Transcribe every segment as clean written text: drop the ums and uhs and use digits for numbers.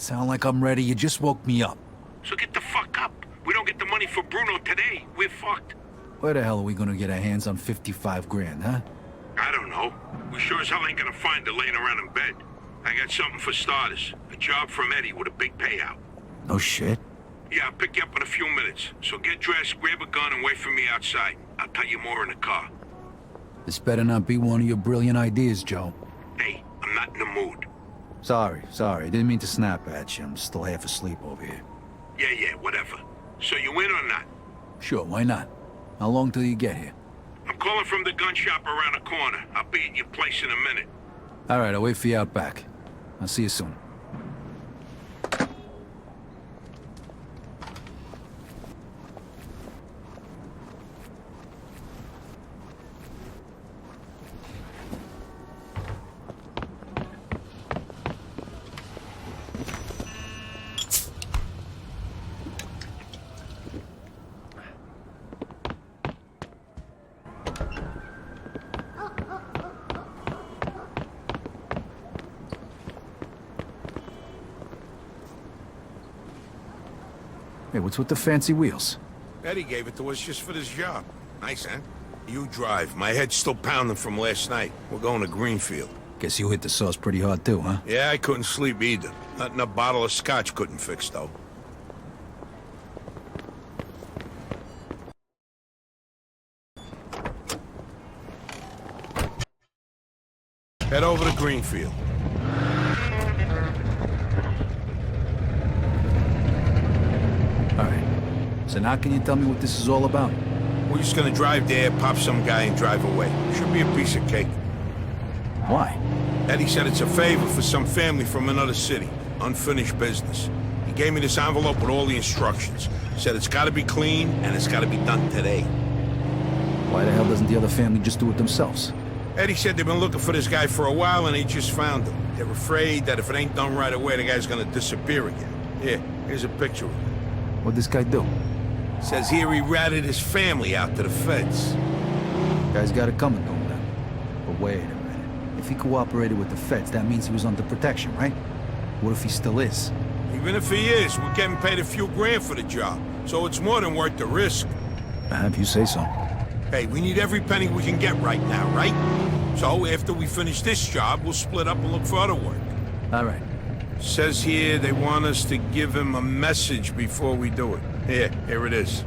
Sound like I'm ready? You just woke me up. So get the fuck up. We don't get the money for Bruno today, we're fucked. Where the hell are we gonna get our hands on 55 grand, huh? I don't know. We sure as hell ain't gonna find her laying around in bed. I got something for starters. A job from Eddie with a big payout. No shit. Yeah, I'll pick you up in a few minutes. So get dressed, grab a gun, and wait for me outside. I'll tell you more in the car. This better not be one of your brilliant ideas, Joe. Hey, I'm not in the mood. Sorry. Didn't mean to snap at you. I'm still half asleep over here. Yeah, whatever. So you in or not? Sure, why not? How long till you get here? I'm calling from the gun shop around the corner. I'll be at your place in a minute. All right, I'll wait for you out back. I'll see you soon. Hey, what's with the fancy wheels? Eddie gave it to us just for this job. Nice, huh? You drive. My head's still pounding from last night. We're going to Greenfield. Guess you hit the sauce pretty hard too, huh? Yeah, I couldn't sleep either. Nothing a bottle of scotch couldn't fix, though. Head over to Greenfield. All right. So now can you tell me what this is all about? We're just gonna drive there, pop some guy, and drive away. Should be a piece of cake. Why? Eddie said it's a favor for some family from another city. Unfinished business. He gave me this envelope with all the instructions. Said it's gotta be clean, and it's gotta be done today. Why the hell doesn't the other family just do it themselves? Eddie said they've been looking for this guy for a while, and they just found him. They're afraid that if it ain't done right away, the guy's gonna disappear again. Here, here's a picture of him. What'd this guy do? Says here he ratted his family out to the feds. Guy's got it coming to him then. But wait a minute. If he cooperated with the feds, that means he was under protection, right? What if he still is? Even if he is, we're getting paid a few grand for the job. So it's more than worth the risk. If you say so. Hey, we need every penny we can get right now, right? So after we finish this job, we'll split up and look for other work. All right. Says here they want us to give him a message before we do it. Here it is.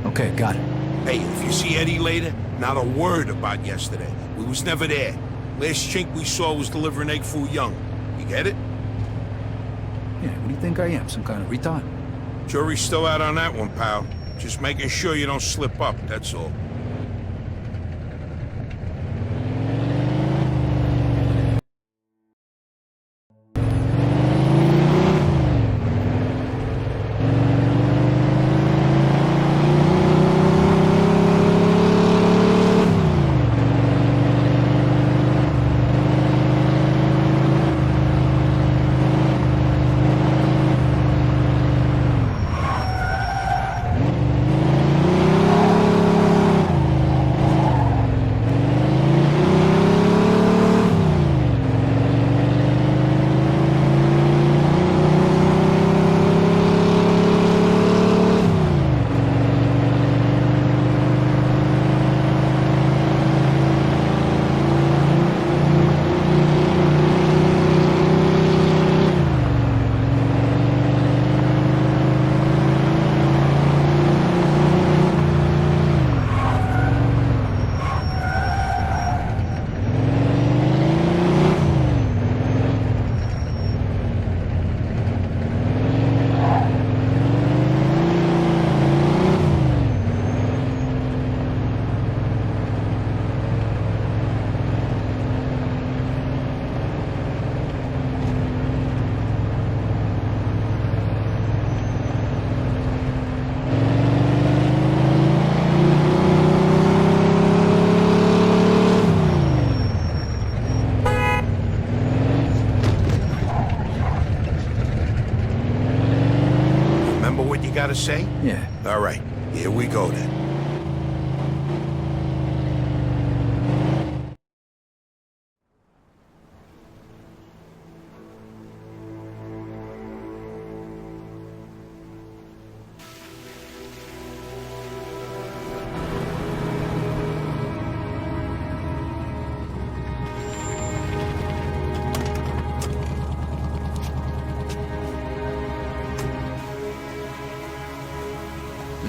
Okay, got it. Hey, if you see Eddie later, not a word about yesterday. We was never there. Last chink we saw was delivering egg foo young. You get it? Yeah, what do you think I am? Some kind of retard? Jury's still out on that one, pal. Just making sure you don't slip up, that's all. Gotta say? Yeah. All right, here we go then.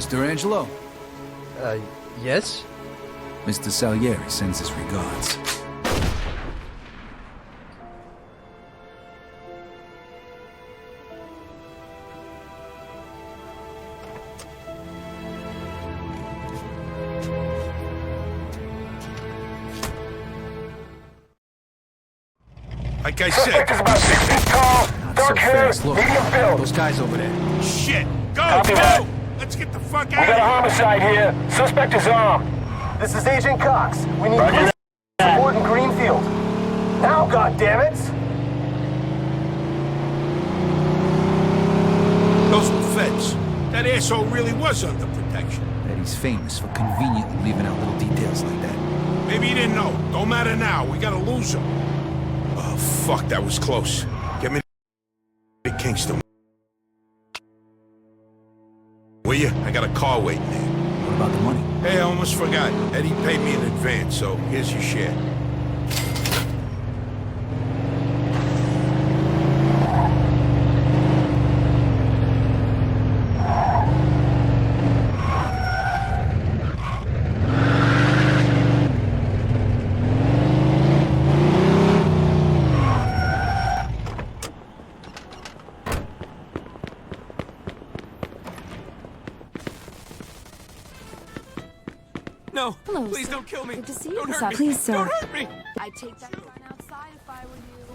Mr. Angelo, Yes? Mr. Salieri sends his regards. Like I said, Suspect is about 6 feet tall, Not dark so hair, fast. Look, medium build. those guys over there. shit! Go, Copy that. go! Let's get the fuck We out got a of homicide here. Suspect is armed. This is Agent Cox. We need police support in Greenfield. Now, goddammit! here! Those were feds. That asshole really was under protection. Eddie's famous for conveniently leaving out little details like that. Maybe he didn't know. Don't matter now. We gotta lose him. Oh, fuck, that was close. Get me to Kingston. Will you? I got a car waiting there. What about the money? Hey, I almost forgot. Eddie paid me in advance, so here's your share. No, Hello, please sir. don't kill me. Good to see you Don't this hurt me. Please, sir. Don't hurt me. I'd take that gun outside if I were you.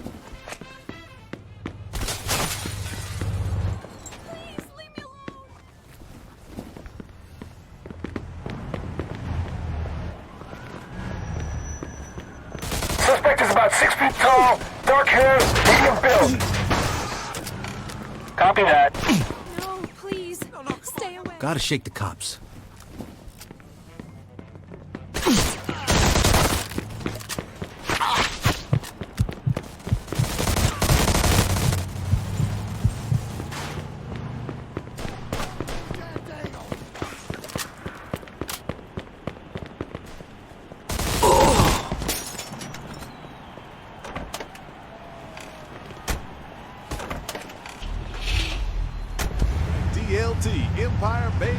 Please, leave me alone. Suspect is about 6 feet tall, dark hair, medium build. Copy that. No, please. Stay away. Gotta shake the cops. DLT Empire Bay.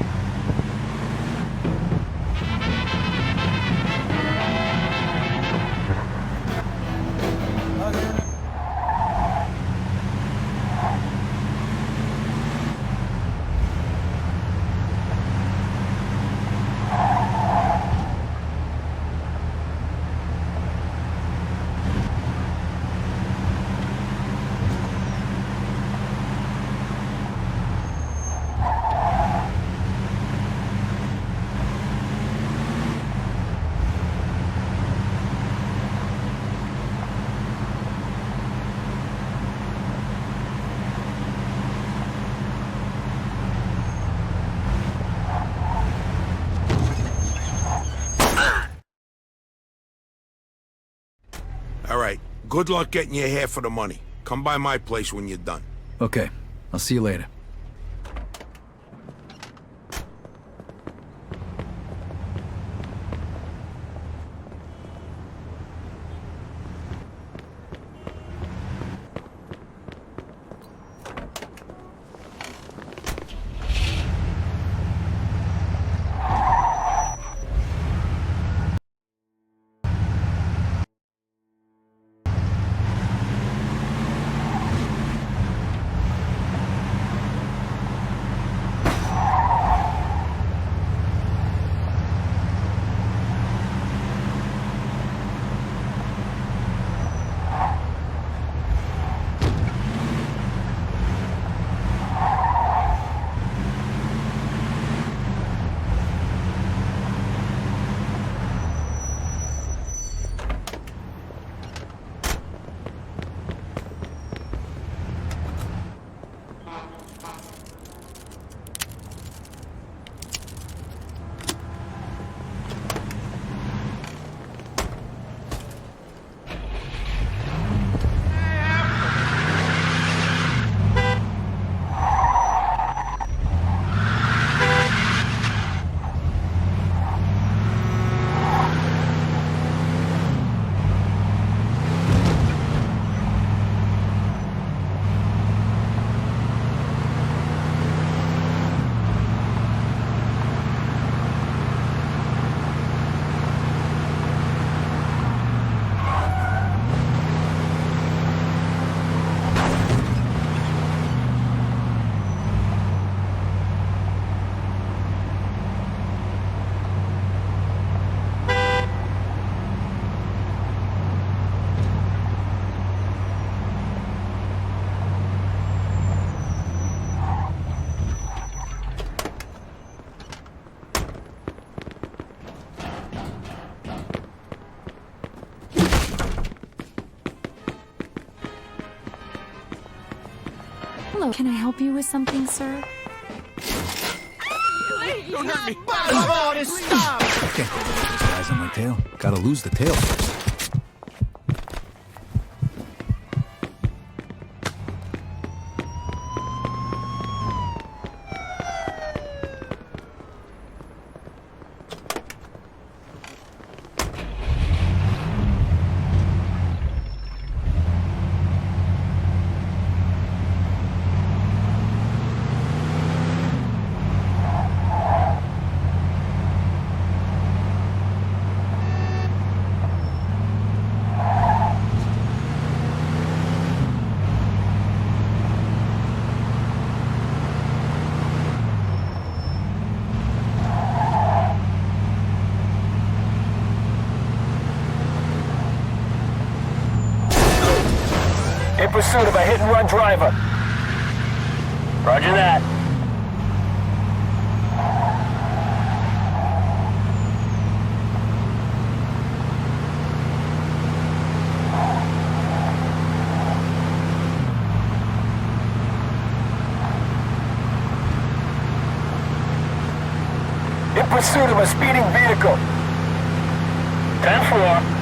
All right. Good luck getting your half of the money. Come by my place when you're done. Okay, I'll see you later. Hello, can I help you with something, sir? Don't hurt me! Can't go with these guys on my tail. Gotta lose the tail first. In pursuit of a hit-and-run driver. Roger that. In pursuit of a speeding vehicle. 10-4.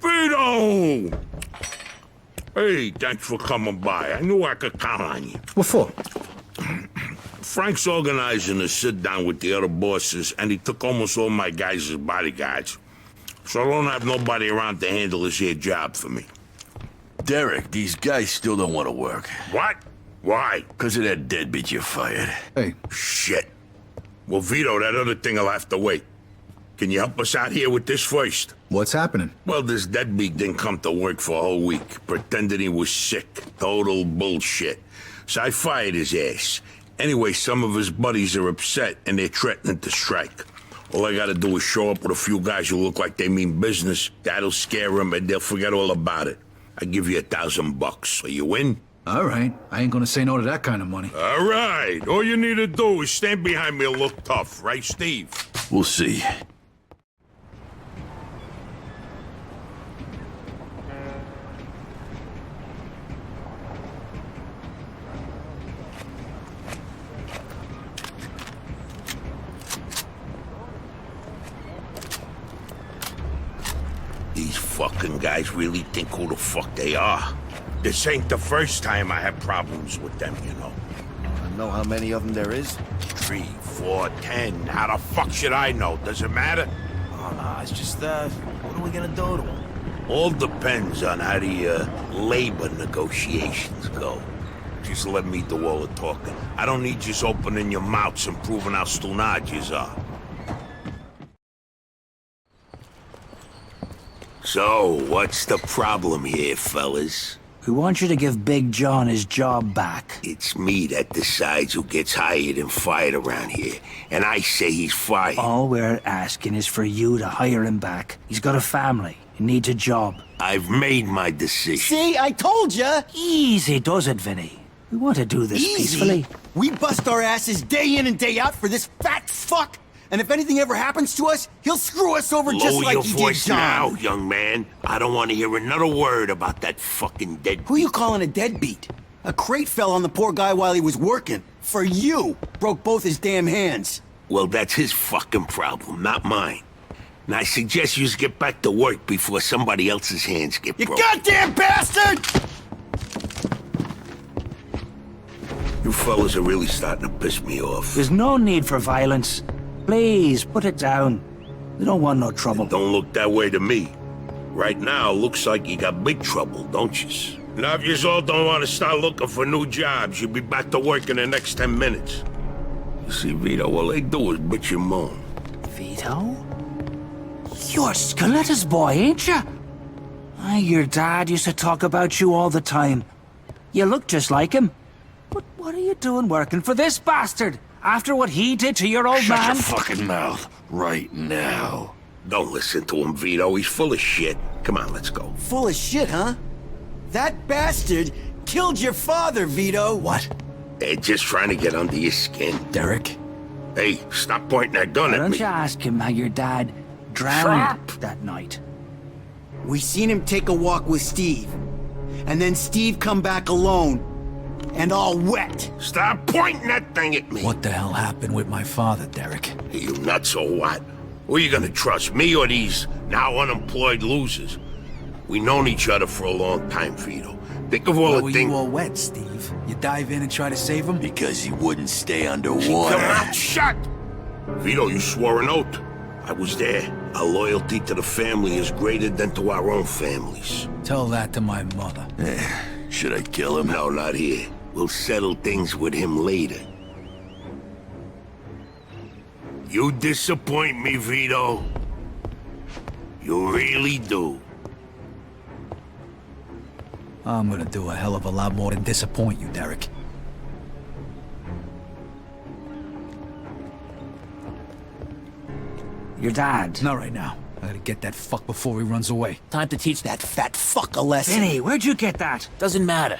Vito! Hey, thanks for coming by. I knew I could count on you. What for? Frank's organizing a sit-down with the other bosses, and he took almost all my guys as bodyguards. So I don't have nobody around to handle this here job for me. Derek, these guys still don't want to work. What? Why? Because of that deadbeat you fired. Hey, Shit. Well, Vito, that other thing will have to wait. Can you help us out here with this first? what's happening? Well, this deadbeat didn't come to work for a whole week, pretending he was sick. Total bullshit. So I fired his ass. Anyway, some of his buddies are upset, and they're threatening to strike. All I gotta do is show up with a few guys who look like they mean business. That'll scare them, and they'll forget all about it. I give you $1,000. Are you in? All right. I ain't gonna say no to that kind of money. All right. All you need to do is stand behind me and look tough, right, Steve? We'll see. These fucking guys really think who the fuck they are. This ain't the first time I have problems with them, you know. Know how many of them there is? 3, 4, 10. How the fuck should I know? Does it matter? Oh, no, it's just, what are we gonna do to them? All depends on how the labor negotiations go. Just let me do all the talking. I don't need just opening your mouths and proving how stunad yous are. So, what's the problem here, fellas? We want you to give Big John his job back. It's me that decides who gets hired and fired around here, and I say he's fired. All we're asking is for you to hire him back. He's got a family. He needs a job. I've made my decision. See, I told ya! Easy does it, Vinny. We want to do this peacefully. We bust our asses day in and day out for this fat fuck, and if anything ever happens to us, he'll screw us over just Lower like your he voice did John. now, young man. I don't want to hear another word about that fucking dead. Who you calling a deadbeat? A crate fell on the poor guy while he was working. For you. Broke both his damn hands. Well, that's his fucking problem, not mine. And I suggest you get back to work before somebody else's hands get You broken. goddamn bastard! You fellas are really starting to piss me off. There's no need for violence. Please, put it down. We don't want no trouble. Don't look that way to me. Right now, looks like you got big trouble, don't you? Now, if you all don't want to start looking for new jobs, you'll be back to work in the next 10 minutes. You see, Vito, all they do is bitch and moan. Vito? You're Scoletta's boy, ain't you? Your dad used to talk about you all the time. You look just like him. But what are you doing working for this bastard? After what he did to your old man? Shut your fucking mouth right now. Don't listen to him, Vito. He's full of shit. Come on, let's go. Full of shit, huh? That bastard killed your father, Vito. What? They're just trying to get under your skin. Derek? Hey, stop pointing that gun Why at don't me. you ask him how your dad drowned that night? We seen him take a walk with Steve. And then Steve come back alone. And all wet. Stop pointing that thing at me. What the hell happened with my father, Derek? You nuts or what? Who are you gonna trust, me or these now unemployed losers? We known each other for a long time, Vito. Think of all Why the were things... you all wet, Steve? You dive in and try to save him? Because he wouldn't stay underwater. Come out, shut! Vito, you swore an oath. I was there. Our loyalty to the family is greater than to our own families. Tell that to my mother. Should I kill him? No, not here. We'll settle things with him later. You disappoint me, Vito. You really do. I'm gonna do a hell of a lot more than disappoint you, Derek. Your dad? Not right now. I gotta get that fuck before he runs away. Time to teach That fat fuck a lesson. Vinny, where'd you get that? Doesn't matter.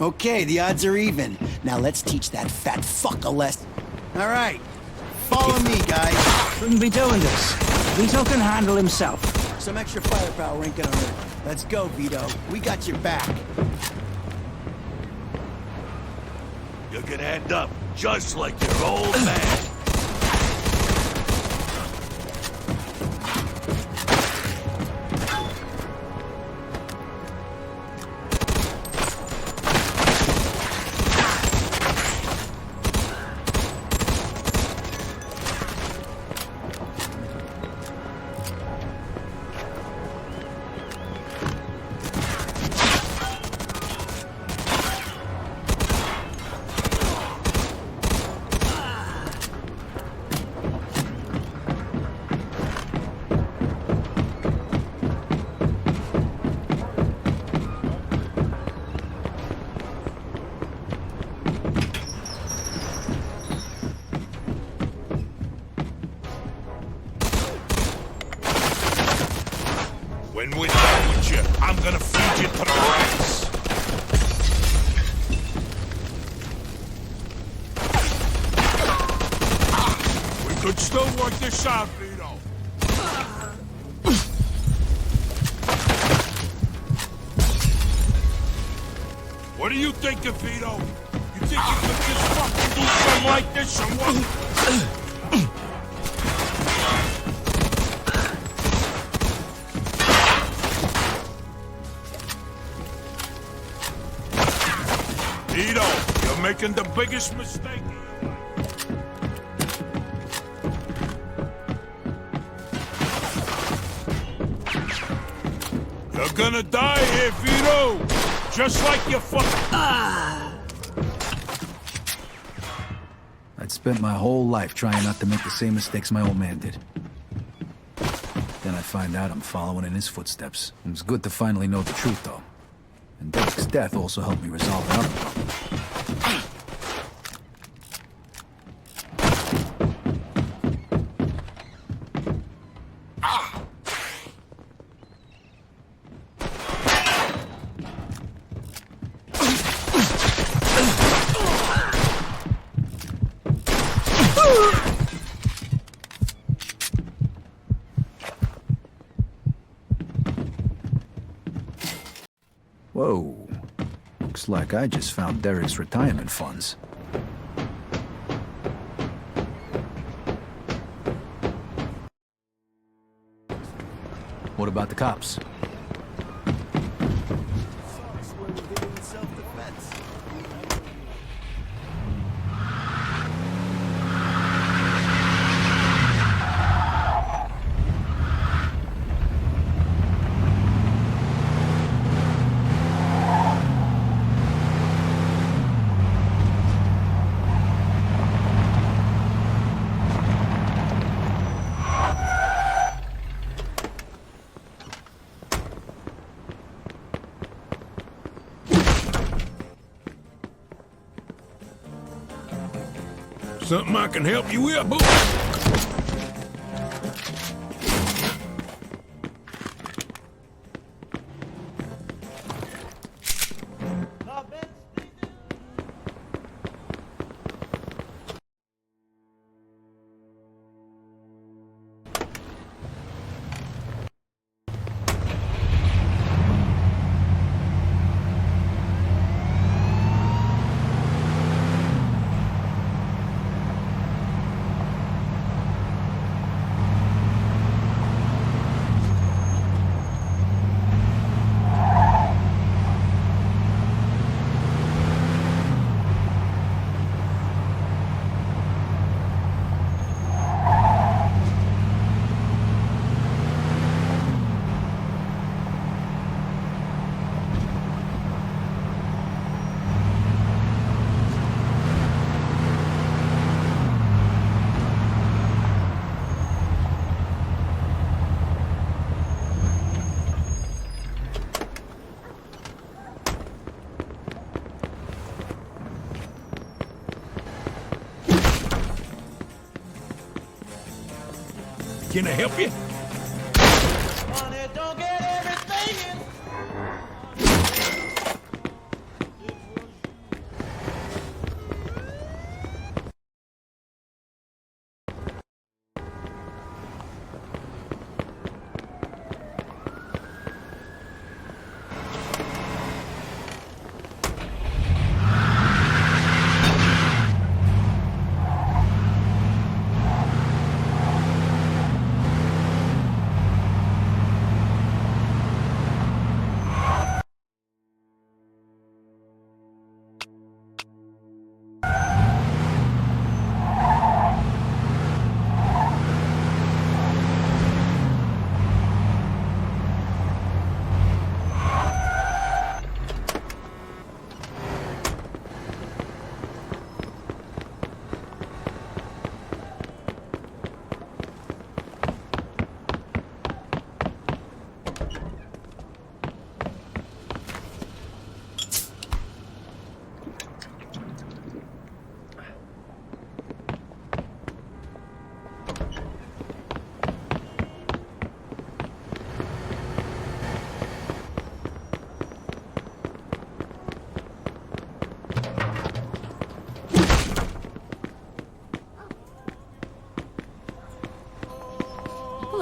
Okay, the odds are even. Now let's teach that fat fuck a lesson. All right, follow me, guys. Shouldn't be doing this. Vito can handle himself. Some extra firepower ain't gonna hurt. Let's go, Vito. We got your back. You're gonna end up just like your old man. When we're done with you, I'm gonna feed you to the rats. We could still work this out, Vito. What do you think, Vito? You think you could just fucking do something like this or what? Vito, you're making the biggest mistake. You're gonna die here, Vito! Just like your I'd spent my whole life trying not to make the same mistakes my old man did. Then I find out I'm following in his footsteps. It was good to finally know the truth, though. And Derek's death also helped me resolve another problem. Whoa. Looks like I just found Derek's retirement funds. What about the cops? Something I can help you with, boy? Can I help you?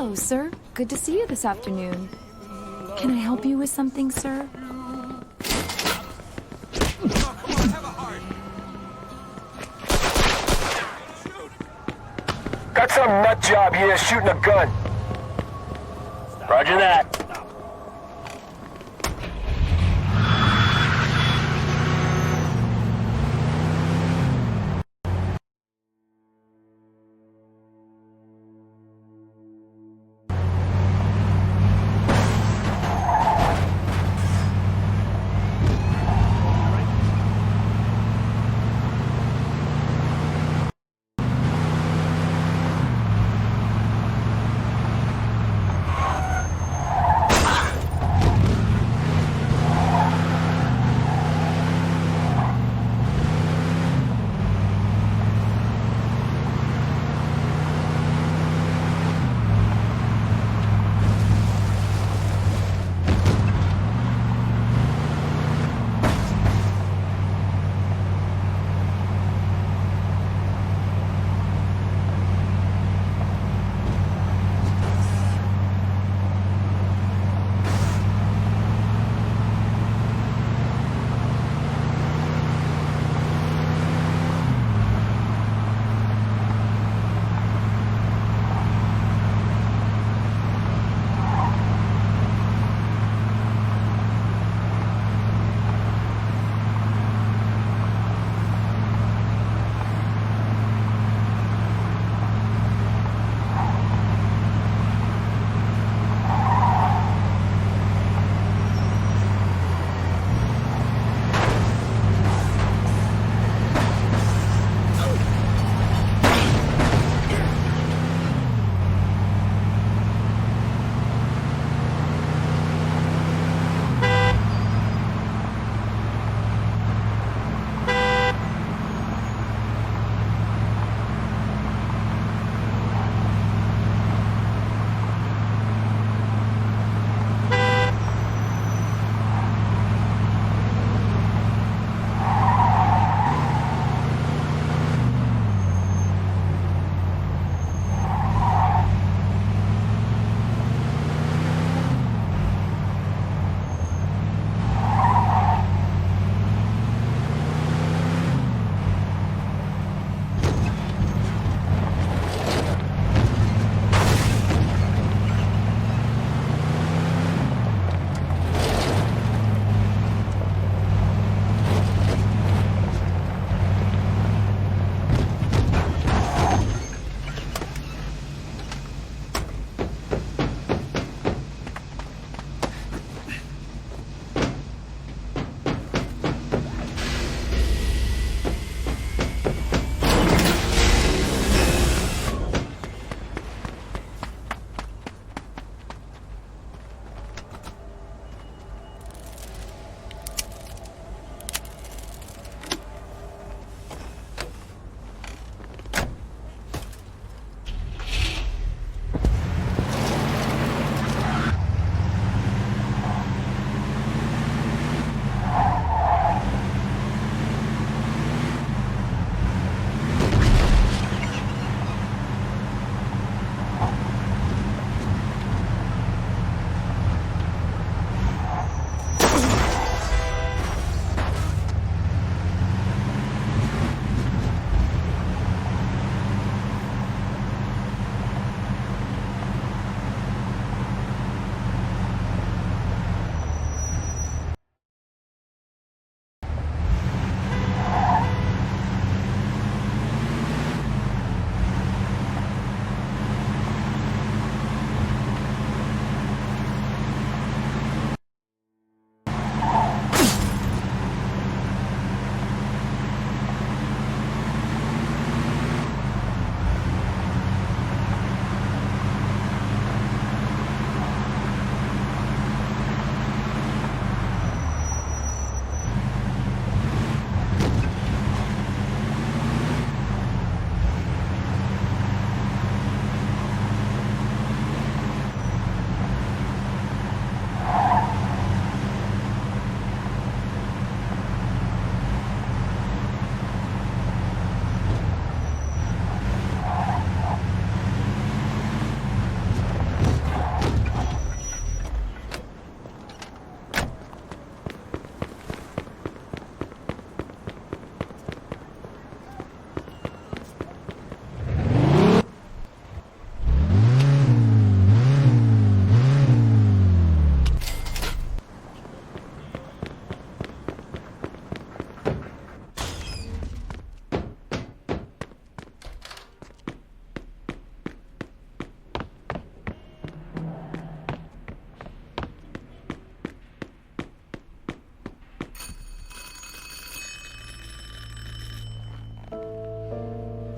Hello, sir. Good to see you this afternoon. Can I help you with something, sir? Got some nut job here shooting a gun. Roger that.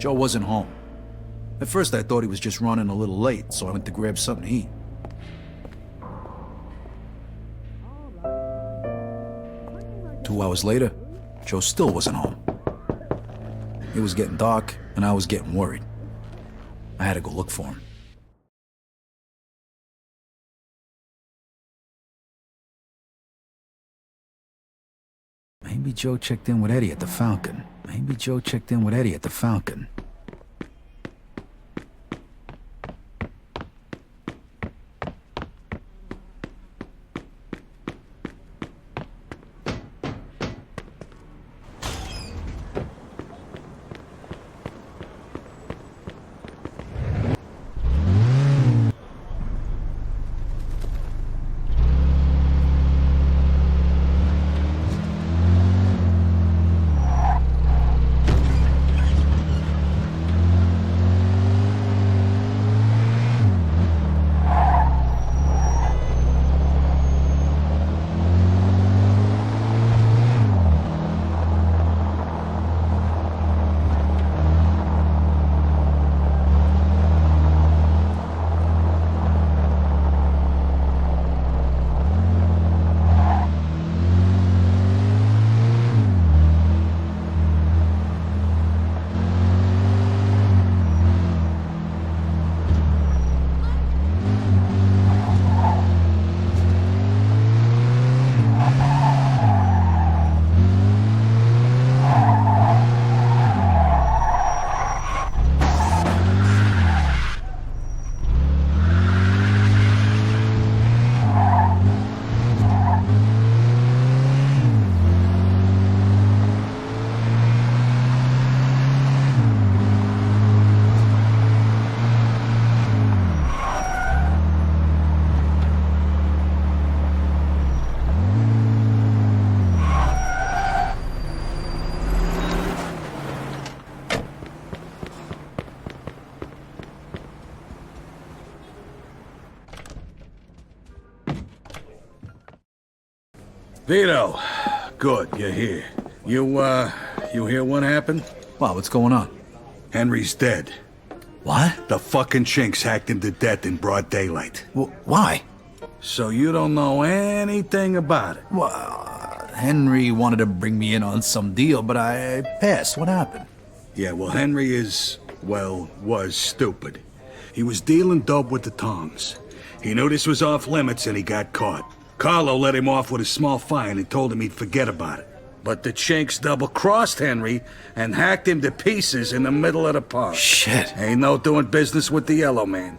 Joe wasn't home. At first I thought he was just running a little late, so I went to grab something to eat. Two hours later, Joe still wasn't home. It was getting dark, and I was getting worried. I had to go look for him. Maybe Joe checked in with Eddie at the Falcon. Maybe Joe checked in with Eddie at the Falcon. Vito, good, you're here. You hear what happened? Wow, what's going on? Henry's dead. What? The fucking chinks hacked him to death in broad daylight. Why? So you don't know anything about it? Well, Henry wanted to bring me in on some deal, but I passed. What happened? Yeah, well, Henry was stupid. He was dealing dope with the tongs. He knew this was off limits and he got caught. Carlo let him off with a small fine and told him he'd forget about it. But the chinks double-crossed Henry and hacked him to pieces in the middle of the park. Shit. Ain't no doing business with the Yellow Man.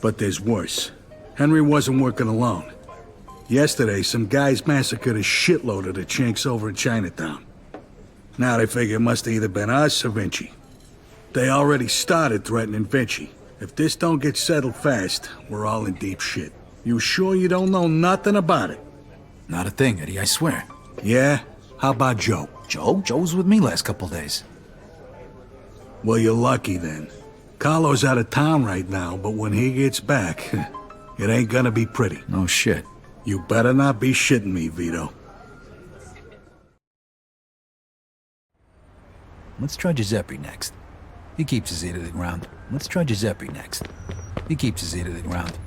But there's worse. Henry wasn't working alone. Yesterday, some guys massacred a shitload of the chinks over in Chinatown. Now they figure it must have either been us or Vinci. They already started threatening Vinci. If this don't get settled fast, we're all in deep shit. You sure you don't know nothing about it? Not a thing, Eddie, I swear. Yeah? How about Joe? Joe? Joe was with me last couple days. Well, you're lucky then. Carlo's out of town right now, but when he gets back, it ain't gonna be pretty. No shit. You better not be shitting me, Vito. Let's try Giuseppe next. He keeps his ear to the ground. Let's try Giuseppe next. He keeps his ear to the ground.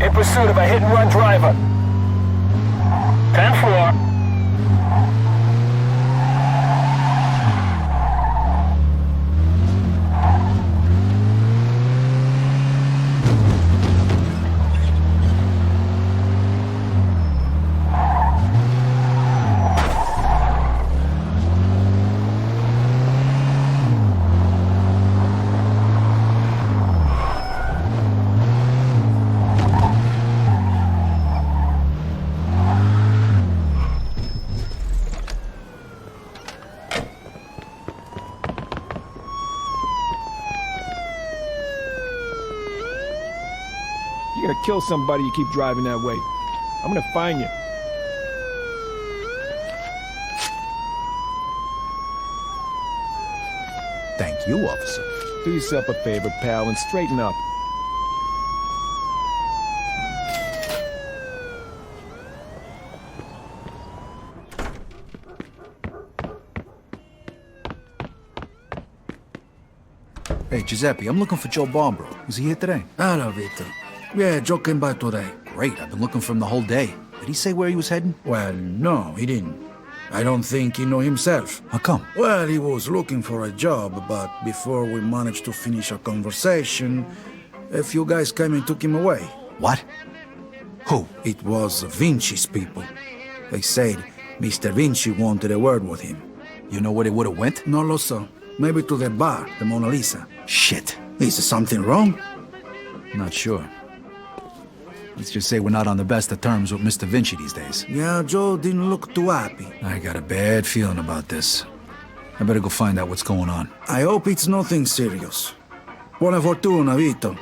In pursuit of a hit-and-run driver. 10-4. You're gonna kill somebody you keep driving that way. I'm gonna find you. Thank you, officer. Do yourself a favor, pal, and straighten up. Hey, Giuseppe, I'm looking for Joe Barbaro. Is he here today? Hello, Vito. Yeah, Joe came by today. Great, I've been looking for him the whole day. Did he say where he was heading? Well, no, he didn't. I don't think he knew himself. How come? Well, he was looking for a job, but before we managed to finish our conversation, a few guys came and took him away. What? Who? It was Vinci's people. They said Mr. Vinci wanted a word with him. You know where they would've went? No lo so. Maybe to the bar, the Mona Lisa. Shit. Is there something wrong? Not sure. Let's just say we're not on the best of terms with Mr. Vinci these days. Yeah, Joe didn't look too happy. I got a bad feeling about this. I better go find out what's going on. I hope it's nothing serious. Buona fortuna, Vito.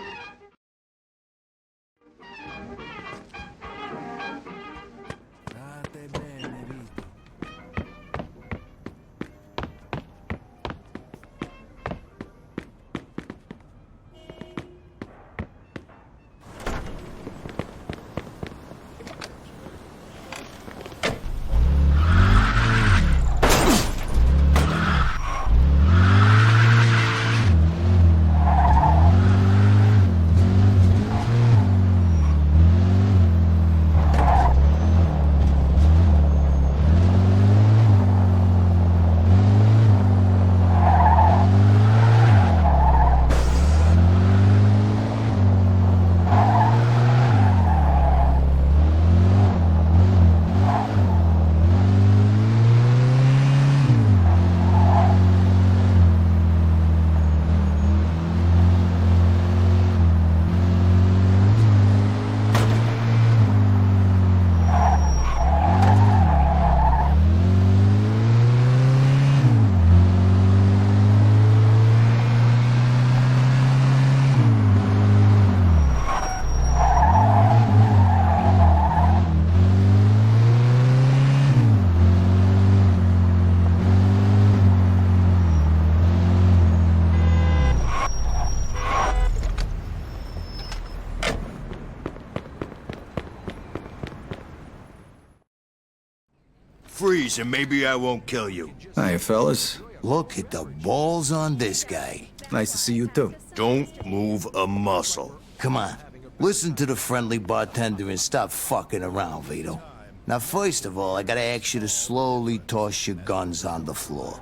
Freeze, and maybe I won't kill you. Hiya, fellas. Look at the balls on this guy. Nice to see you, too. Don't move a muscle. Come on, listen to the friendly bartender and stop fucking around, Vito. Now, first of all, I gotta ask you to slowly toss your guns on the floor.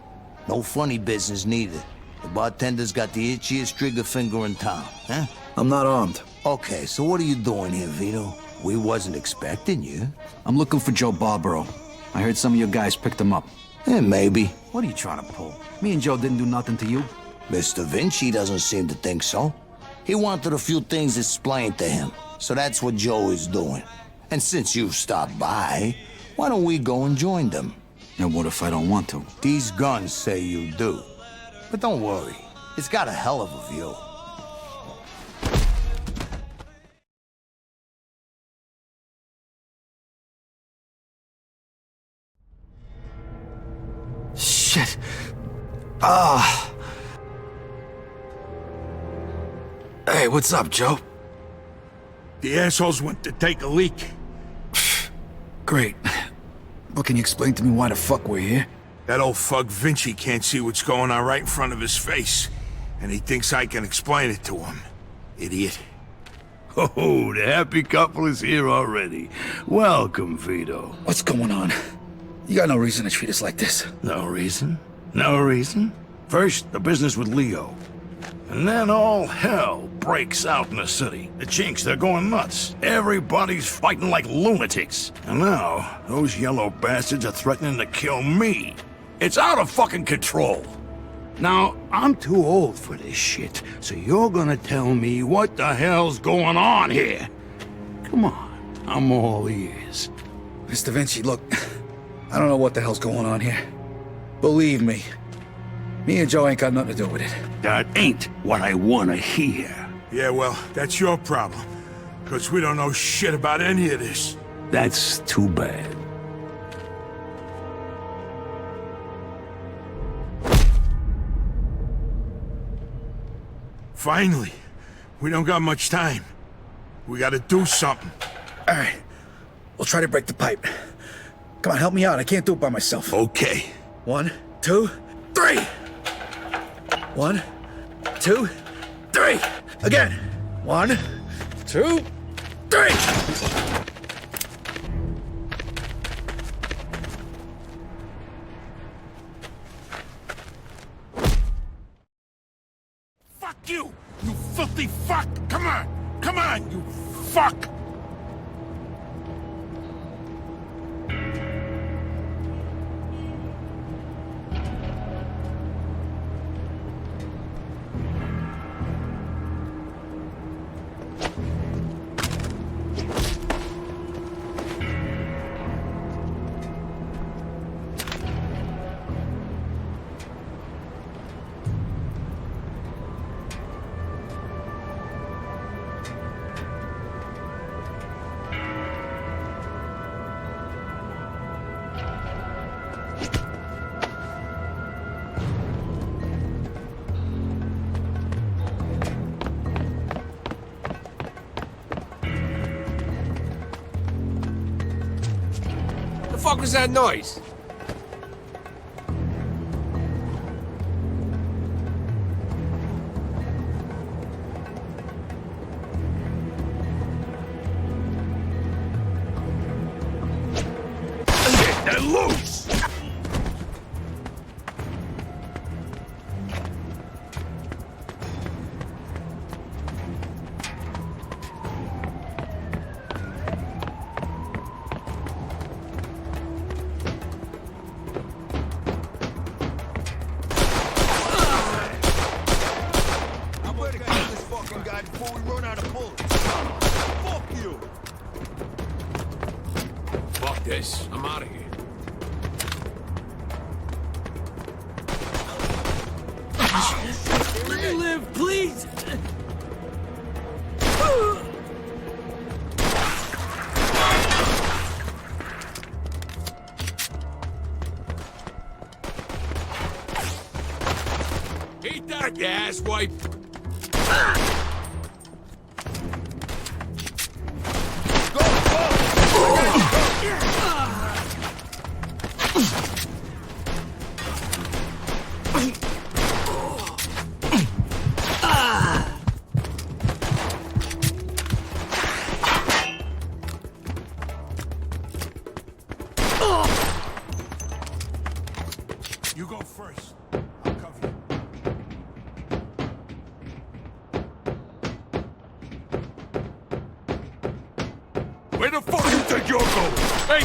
No funny business, neither. The bartender's got the itchiest trigger finger in town, huh? I'm not armed. Okay, so what are you doing here, Vito? We wasn't expecting you. I'm looking for Joe Barbaro. I heard some of your guys picked him up. Maybe. What are you trying to pull? Me and Joe didn't do nothing to you. Mr. Vinci doesn't seem to think so. He wanted a few things explained to him, so that's what Joe is doing. And since you've stopped by, why don't we go and join them? And what if I don't want to? These guns say you do. But don't worry, it's got a hell of a view. Shit. Ah. Hey, what's up, Joe? The assholes went to take a leak. Great. But can you explain to me why the fuck we're here? That old fuck Vinci can't see what's going on right in front of his face. And he thinks I can explain it to him. Idiot. Oh, the happy couple is here already. Welcome, Vito. What's going on? You got no reason to treat us like this. No reason? No reason? First, the business with Leo. And then all hell breaks out in the city. The chinks, they're going nuts. Everybody's fighting like lunatics. And now, those yellow bastards are threatening to kill me. It's out of fucking control. Now, I'm too old for this shit, so you're gonna tell me what the hell's going on here. Come on, I'm all ears. Mr. Vinci, look, I don't know what the hell's going on here. Believe me, me and Joe ain't got nothing to do with it. That ain't what I wanna hear. Yeah, well, that's your problem. Because we don't know shit about any of this. That's too bad. Finally. We don't got much time. We gotta do something. All right. We'll try to break the pipe. Come on, help me out. I can't do it by myself. Okay. 1, 2, 3. 1, 2, 3. Again. 1, 2, 3. Fuck you! You filthy fuck! Come on! Come on, you fuck! The fuck was that noise? They're loose! Fuck this. I'm out of here. Let me live, please! Eat that, you asswipe! You go first. I'll cover you. Where the fuck you think you're going? Hey!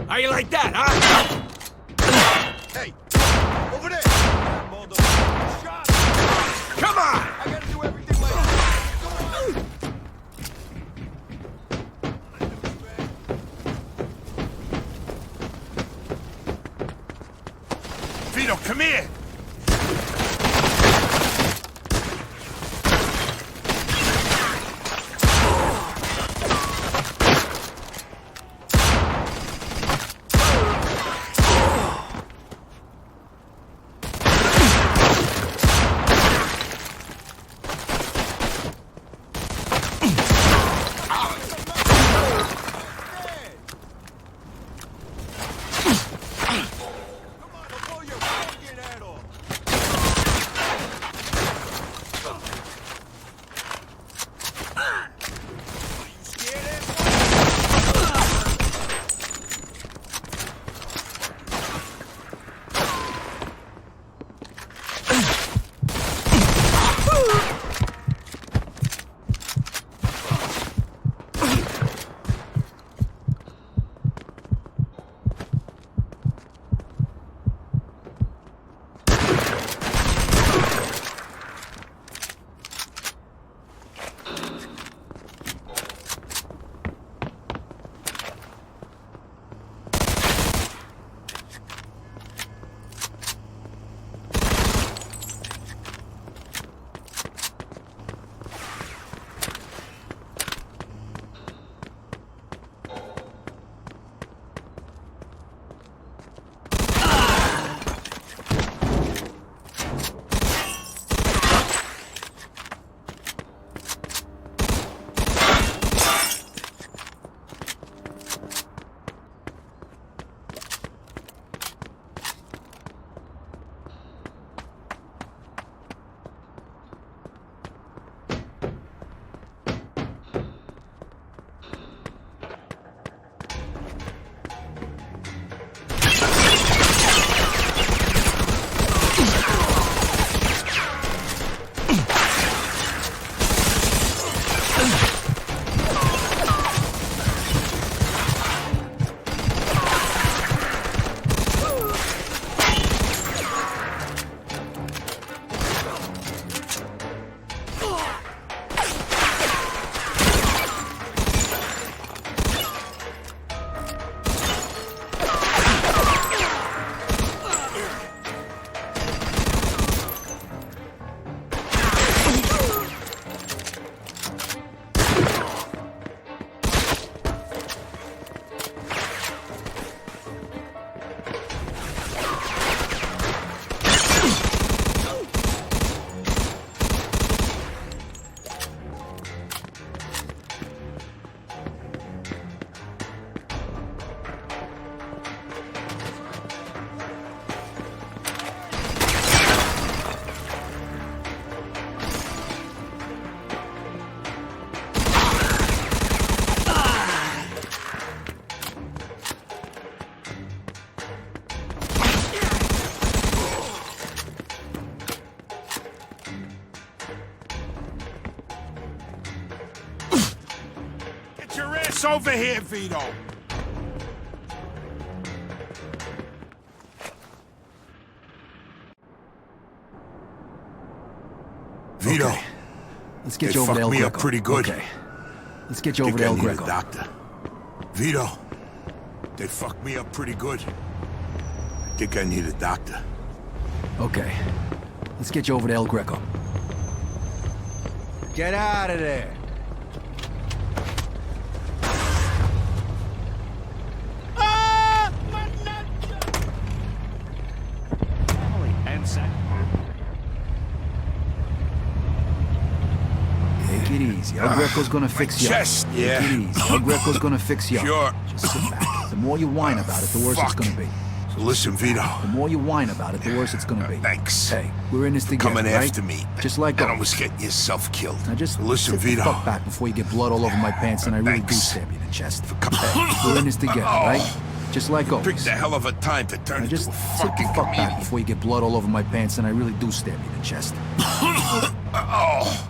How you like that, huh? Hey! Over there! Shot! Come on! I gotta do everything like Vito, come here! Come on, I'll blow your fucking head off! ass over here, Vito! Vito. Okay. Let's get you over to El me Greco. up pretty good. Okay. Let's get you over to El I need Greco. a doctor. Vito, they fucked me up pretty good. I think I need a doctor. Okay. Let's get you over to El Greco. Get out of there. Take it easy. El Greco's gonna fix you up. chest, yeah. Take it easy. El Greco's gonna fix you up. Sure. Just sit back. The more you whine about it, the worse it's Fuck. gonna be. So listen, Vito. The more you whine about it, the worse it's gonna be. Thanks. Hey, we're in this together, Coming right? after me. Just like and always. almost getting yourself killed. Now just listen, sit Vito. the fuck back before you get blood all over my pants and I really do Thanks. stab you in the chest. Hey, we're in this together, right? Just like always. Picked a hell of a time to turn Now into just a sit the fucking fuck back comedian. before you get blood all over my pants and I really do stab you in the chest. Oh,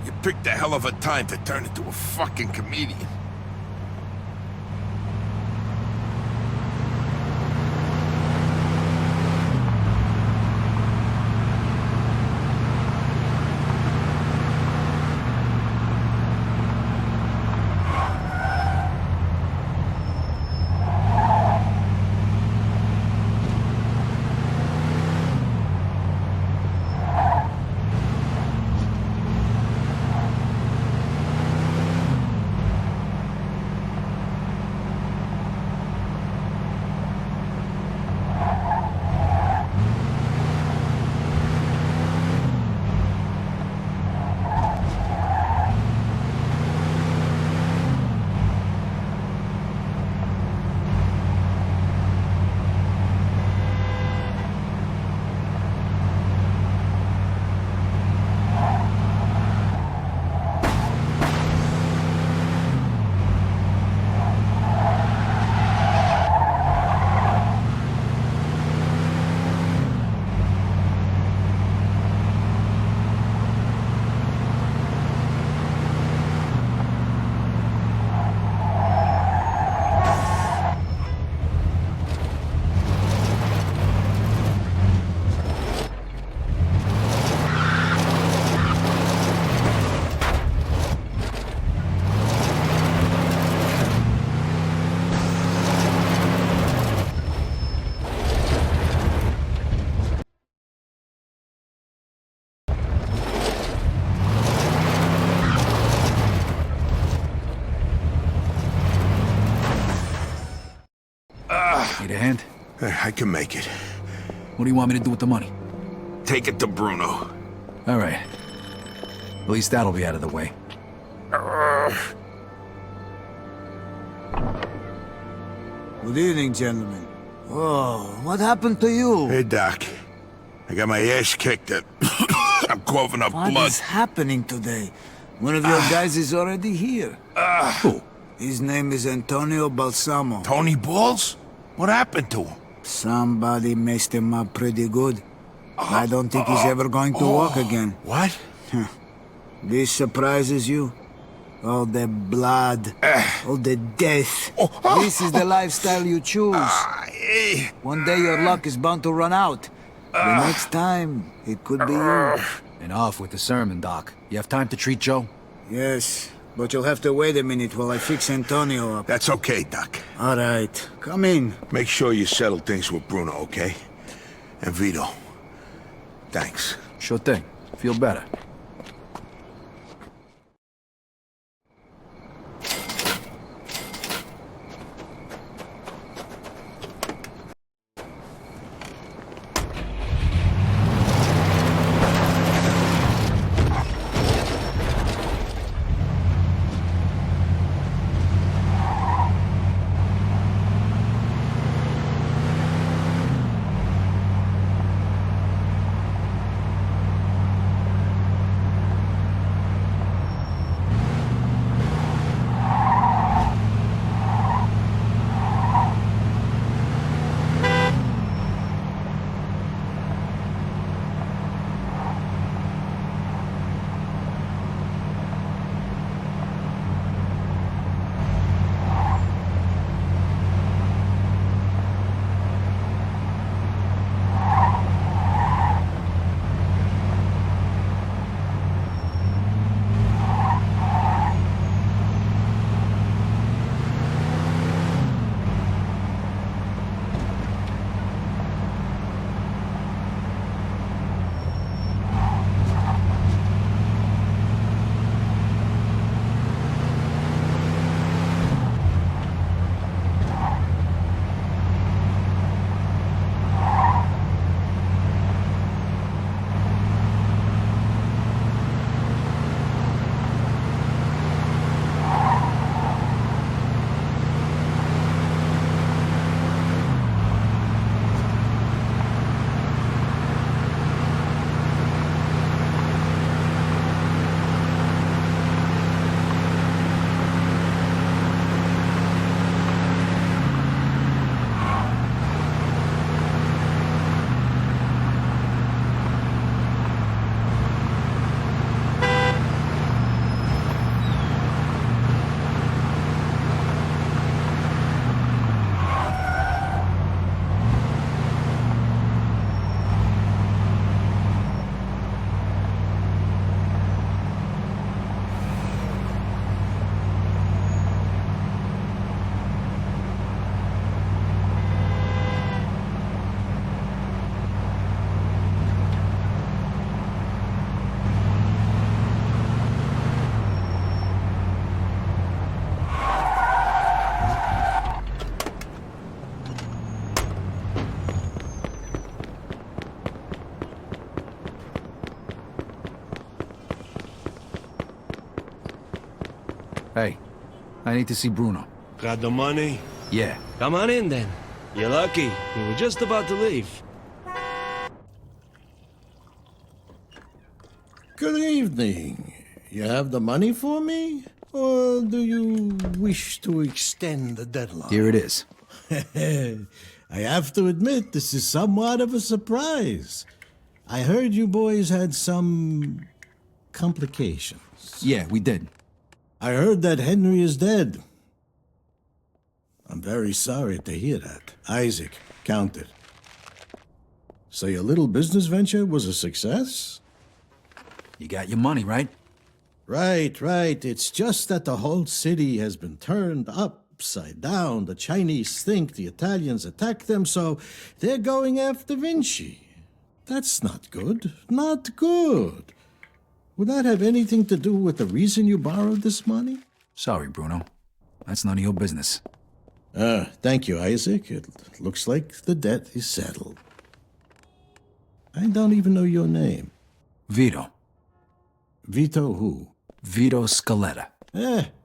you picked a hell of a time to turn into a fucking comedian. Need a hand? I can make it. What do you want me to do with the money? Take it to Bruno. All right. At least that'll be out of the way. Good evening, gentlemen. Oh, what happened to you? Hey, Doc. I got my ass kicked. I'm coughing up What blood. is happening today? One of your guys is already here. Who? His name is Antonio Balsamo. Tony Balls? What happened to him? Somebody messed him up pretty good. I don't think he's ever going to walk again. What? This surprises you? All the blood, all the death. This is the lifestyle you choose. One day your luck is bound to run out. The next time, it could be you. Enough with the sermon, Doc. You have time to treat Joe? Yes, but you'll have to wait a minute while I fix Antonio up. That's okay, Doc. All right, come in. Make sure you settle things with Bruno, okay? And Vito. Thanks. Sure thing. Feel better. Hey, I need to see Bruno. Got the money? Yeah. Come on in then. You're lucky. We were just about to leave. Good evening. You have the money for me? Or do you wish to extend the deadline? Here it is. I have to admit, this is somewhat of a surprise. I heard you boys had some complications. Yeah, we did. I heard that Henry is dead. I'm very sorry to hear that. Isaac, count it. So your little business venture was a success? You got your money, right? Right. It's just that the whole city has been turned upside down. The Chinese think the Italians attacked them, so they're going after Vinci. That's not good. Not good. Would that have anything to do with the reason you borrowed this money? Sorry, Bruno. That's none of your business. Thank you, Isaac. It looks like the debt is settled. I don't even know your name. Vito. Vito who? Vito Scaletta.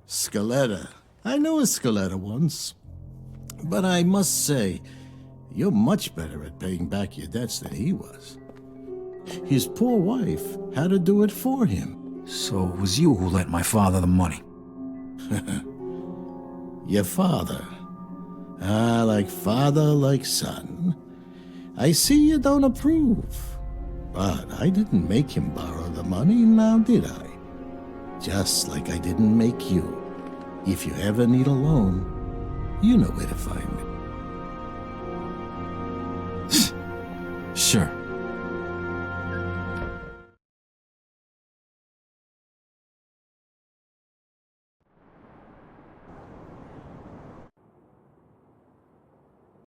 Scaletta. I knew a Scaletta once. But I must say, you're much better at paying back your debts than he was. His poor wife had to do it for him. So it was you who lent my father the money. Your father. Like father, like son. I see you don't approve. But I didn't make him borrow the money, now did I? Just like I didn't make you. If you ever need a loan, you know where to find me. Sure.